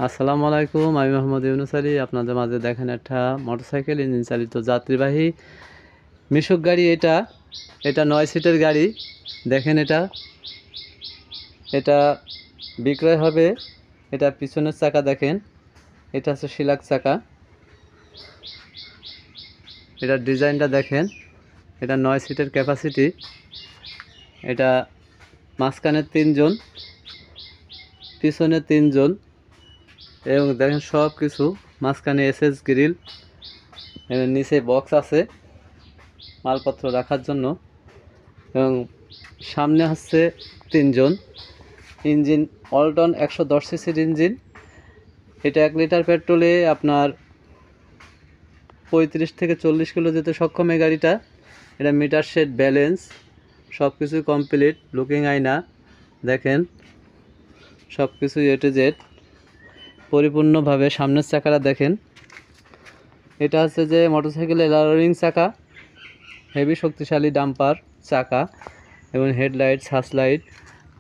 আসসালামু আলাইকুম, আমি মোহাম্মদ ইউনুস আলী। আপনাদের মাঝে দেখেন একটা মোটরসাইকেল ইঞ্জিন চালিত যাত্রীবাহী মিশুক গাড়ি। এটা 9 সিটের গাড়ি। দেখেন এটা বিক্রয় হবে। এটা পিছনের চাকা দেখেন, এটা হচ্ছে শিলাক চাকা। এটার ডিজাইনটা দেখেন, এটা 9 সিটের ক্যাপাসিটি। এটা মাঝখানে 3 জন, পিছনে 3 জন, এবং দেখেন সব কিছু। মাঝখানে এসএস গ্রিল, নিচে বক্স আছে মালপত্র রাখার জন্য, এবং সামনে হচ্ছে 3 জন। ইঞ্জিন অল্টন 110 সিসির ইঞ্জিন। এটা 1 লিটার পেট্রোলে আপনার 35 থেকে 40 কিলো যেতে সক্ষম এই গাড়িটা। এটা মিটার সেট, ব্যালেন্স সব কিছুই কমপ্লিট। লুকিং আয়না দেখেন, সব কিছু এ টু জেড পরিপূর্ণভাবে। সামনের চাকাটা দেখেন, এটা হচ্ছে যে মোটরসাইকেলের এলারিং চাকা, হেভি শক্তিশালী ডাম্পার চাকা, এবং হেডলাইট, সার্চলাইট,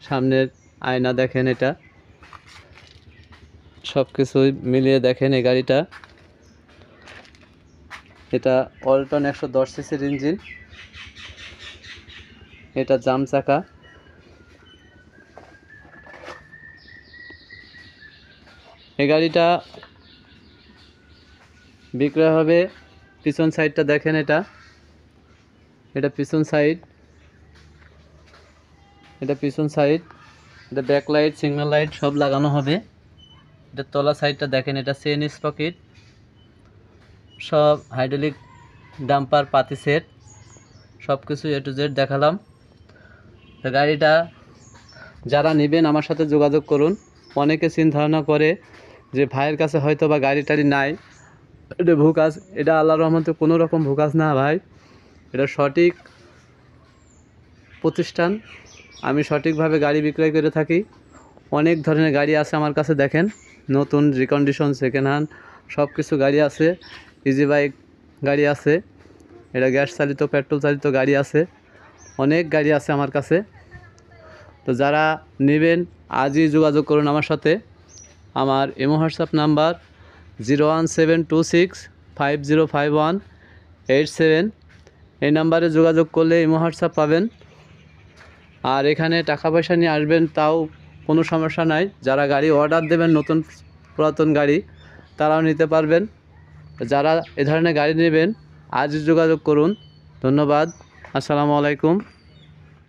সামনের আয়না দেখেন। এটা সব কিছুই মিলিয়ে দেখেন এই গাড়িটা। এটা অল্টন 110 সিসির ইঞ্জিন। এটা জাম চাকা। এই গাড়িটা বিক্রয় হবে। পিছন সাইডটা দেখেন, এটা পিছন সাইড, এটা ব্যাকলাইট, সিগন্যাল লাইট সব লাগানো হবে। এটা তলা সাইডটা দেখেন, এটা চেন স্পকেট, সব হাইড্রোলিক ডাম্পার, পাতি সেট, সব কিছু এ টু জেড দেখালাম। তো গাড়িটা যারা নেবেন আমার সাথে যোগাযোগ করুন। অনেকে চিন্তা ধারণা করে যে ভাইয়ের কাছে হয়তো বা গাড়ি টাড়ি নাই, এটা ভুকাজ। এটা আল্লাহর রহমতে কোনো রকম ভুকাজ না ভাই, এটা সঠিক প্রতিষ্ঠান। আমি সঠিকভাবে গাড়ি বিক্রয় করে থাকি। অনেক ধরনের গাড়ি আছে আমার কাছে দেখেন, নতুন, রিকন্ডিশন, সেকেন্ড হ্যান্ড সব কিছু গাড়ি আছে। ইজি বাইক গাড়ি আছে, এটা গ্যাস চালিত, পেট্রোল চালিত গাড়ি আছে, অনেক গাড়ি আছে আমার কাছে। তো যারা নেবেন আজই যোগাযোগ করুন আমার সাথে। আমার ইমো হোয়াটসঅ্যাপ নাম্বার 01726505187। এই নাম্বারে যোগাযোগ করলে ইমো হোয়াটসঅ্যাপ পাবেন। আর এখানে টাকা পয়সা নিয়ে আসবেন, তাও কোনো সমস্যা নাই। যারা গাড়ি অর্ডার দেবেন, নতুন পুরাতন গাড়ি, তারাও নিতে পারবেন। যারা এ ধরনের গাড়ি নেবেন আজই যোগাযোগ করুন। ধন্যবাদ। আসসালামু আলাইকুম।